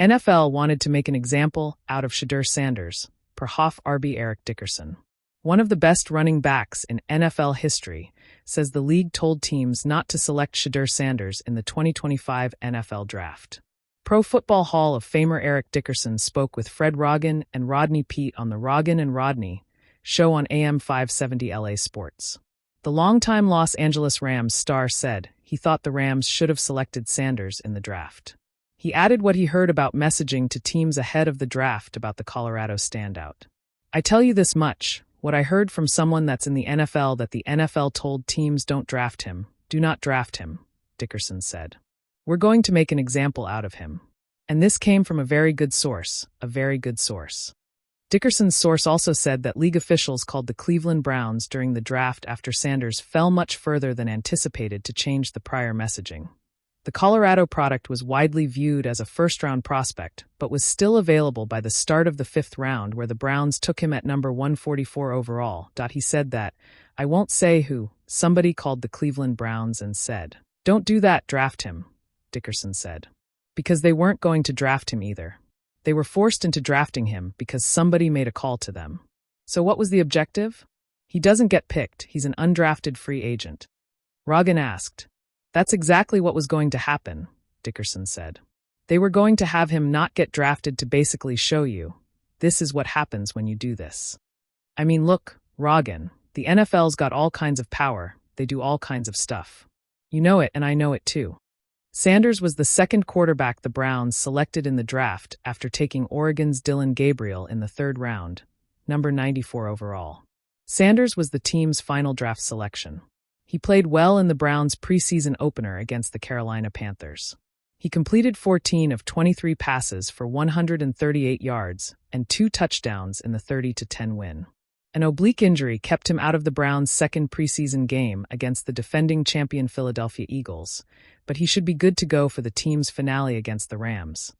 NFL wanted to make an example out of Shedeur Sanders, per HOF RB Eric Dickerson. One of the best running backs in NFL history, says the league told teams not to select Shedeur Sanders in the 2025 NFL Draft. Pro Football Hall of Famer Eric Dickerson spoke with Fred Roggin and Rodney Peete on the Roggin and Rodney show on AM 570 LA Sports. The longtime Los Angeles Rams star said he thought the Rams should have selected Sanders in the draft. He added what he heard about messaging to teams ahead of the draft about the Colorado standout. "I tell you this much, what I heard from someone that's in the NFL that the NFL told teams don't draft him, do not draft him," Dickerson said. "We're going to make an example out of him. And this came from a very good source, a very good source." Dickerson's source also said that league officials called the Cleveland Browns during the draft after Sanders fell much further than anticipated to change the prior messaging. The Colorado product was widely viewed as a first-round prospect, but was still available by the start of the 5th round where the Browns took him at number 144 overall. He said that, "I won't say who, somebody called the Cleveland Browns and said, 'Don't do that, draft him,'" Dickerson said. Because they weren't going to draft him either. They were forced into drafting him because somebody made a call to them. So what was the objective? "He doesn't get picked, he's an undrafted free agent." Roggin asked. "That's exactly what was going to happen," Dickerson said. "They were going to have him not get drafted to basically show you, this is what happens when you do this. I mean, look, Roggin, the NFL's got all kinds of power, they do all kinds of stuff. You know it and I know it too." Sanders was the second quarterback the Browns selected in the draft after taking Oregon's Dillon Gabriel in the 3rd round, number 94 overall. Sanders was the team's final draft selection. He played well in the Browns' preseason opener against the Carolina Panthers. He completed 14 of 23 passes for 138 yards and 2 touchdowns in the 30-10 win. An oblique injury kept him out of the Browns' second preseason game against the defending champion Philadelphia Eagles, but he should be good to go for the team's finale against the Rams.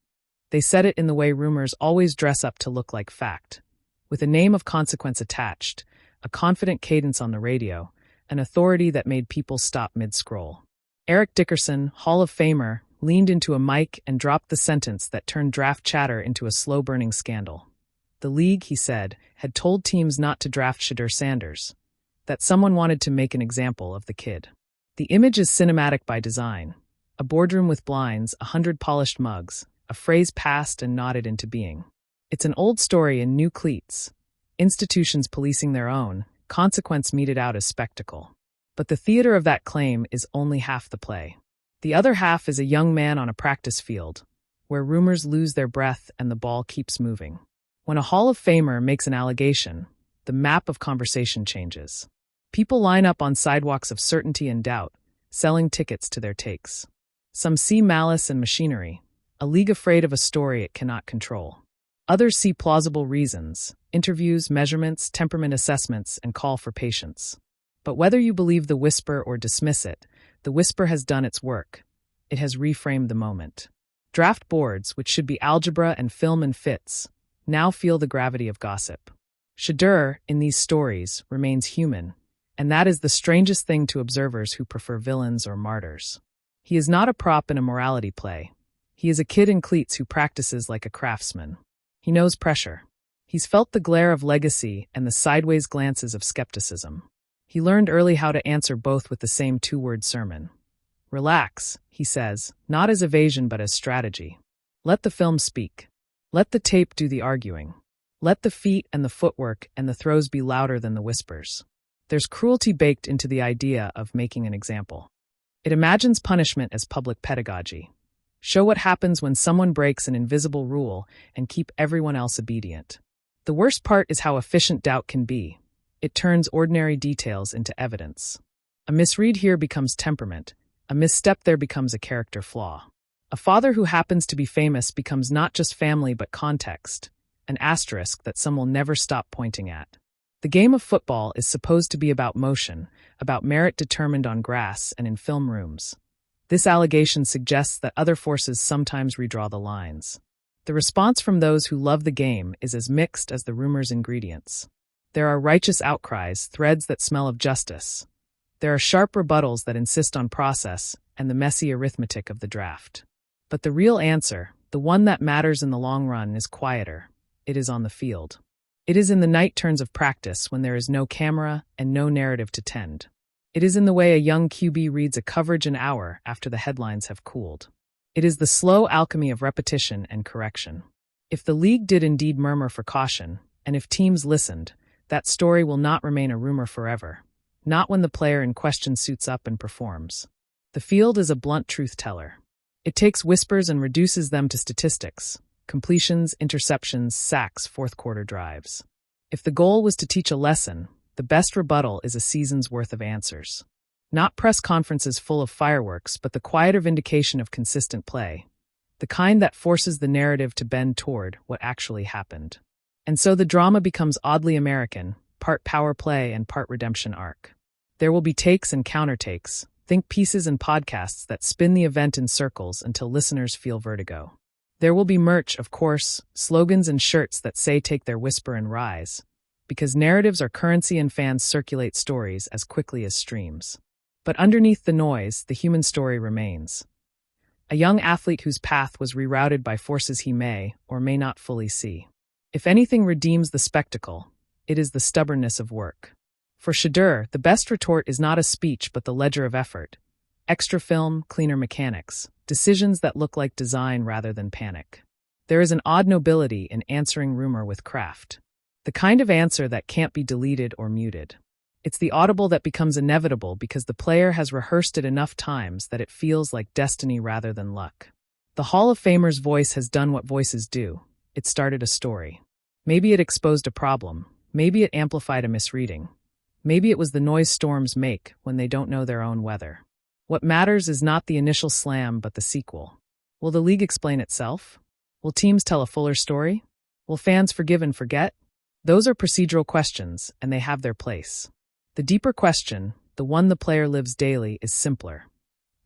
They said it in the way rumors always dress up to look like fact, with a name of consequence attached, a confident cadence on the radio, an authority that made people stop mid-scroll. Eric Dickerson, Hall of Famer, leaned into a mic and dropped the sentence that turned draft chatter into a slow-burning scandal. The league, he said, had told teams not to draft Shedeur Sanders, that someone wanted to make an example of the kid. The image is cinematic by design. A boardroom with blinds, 100 polished mugs, a phrase passed and nodded into being. It's an old story in new cleats. Institutions policing their own, consequence meted out as spectacle. But the theater of that claim is only half the play. The other half is a young man on a practice field, where rumors lose their breath and the ball keeps moving. When a Hall of Famer makes an allegation, the map of conversation changes. People line up on sidewalks of certainty and doubt, selling tickets to their takes. Some see malice and machinery, a league afraid of a story it cannot control. Others see plausible reasons, interviews, measurements, temperament assessments, and call for patience. But whether you believe the whisper or dismiss it, the whisper has done its work. It has reframed the moment. Draft boards, which should be algebra and film and fits, now feel the gravity of gossip. Shedeur, in these stories, remains human, and that is the strangest thing to observers who prefer villains or martyrs. He is not a prop in a morality play. He is a kid in cleats who practices like a craftsman. He knows pressure. He's felt the glare of legacy and the sideways glances of skepticism. He learned early how to answer both with the same 2-word sermon. "Relax," he says, not as evasion but as strategy. "Let the film speak. Let the tape do the arguing. Let the feet and the footwork and the throws be louder than the whispers." There's cruelty baked into the idea of making an example. It imagines punishment as public pedagogy. Show what happens when someone breaks an invisible rule and keep everyone else obedient. The worst part is how efficient doubt can be. It turns ordinary details into evidence. A misread here becomes temperament. A misstep there becomes a character flaw. A father who happens to be famous becomes not just family but context, an asterisk that some will never stop pointing at. The game of football is supposed to be about motion, about merit determined on grass and in film rooms. This allegation suggests that other forces sometimes redraw the lines. The response from those who love the game is as mixed as the rumor's ingredients. There are righteous outcries, threads that smell of justice. There are sharp rebuttals that insist on process and the messy arithmetic of the draft. But the real answer, The one that matters in the long run is quieter. It is on the field. It is in the night turns of practice when there is no camera and no narrative to tend. It is in the way a young QB reads a coverage an hour after the headlines have cooled. It is the slow alchemy of repetition and correction. If the league did indeed murmur for caution, and if teams listened, that story will not remain a rumor forever. Not when the player in question suits up and performs. The field is a blunt truth teller. It takes whispers and reduces them to statistics: completions, interceptions, sacks, fourth-quarter drives. If the goal was to teach a lesson, the best rebuttal is a season's worth of answers. Not press conferences full of fireworks, but the quieter vindication of consistent play, the kind that forces the narrative to bend toward what actually happened. And so the drama becomes oddly American, part power play and part redemption arc. There will be takes and countertakes, think pieces and podcasts that spin the event in circles until listeners feel vertigo. There will be merch, of course, slogans and shirts that say take their whisper and rise, because narratives are currency and fans circulate stories as quickly as streams. But underneath the noise, the human story remains. A young athlete whose path was rerouted by forces he may or may not fully see. If anything redeems the spectacle, it is the stubbornness of work. For Shedeur, the best retort is not a speech but the ledger of effort. Extra film, cleaner mechanics, decisions that look like design rather than panic. There is an odd nobility in answering rumor with craft. The kind of answer that can't be deleted or muted. It's the audible that becomes inevitable because the player has rehearsed it enough times that it feels like destiny rather than luck. The Hall of Famer's voice has done what voices do. It started a story. Maybe it exposed a problem. Maybe it amplified a misreading. Maybe it was the noise storms make when they don't know their own weather. What matters is not the initial slam but the sequel. Will the league explain itself? Will teams tell a fuller story? Will fans forgive and forget? Those are procedural questions, and they have their place. The deeper question, the one the player lives daily, is simpler.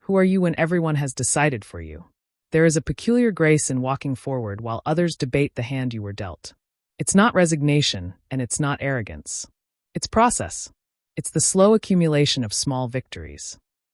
Who are you when everyone has decided for you? There is a peculiar grace in walking forward while others debate the hand you were dealt. It's not resignation, and it's not arrogance. It's process. It's the slow accumulation of small victories.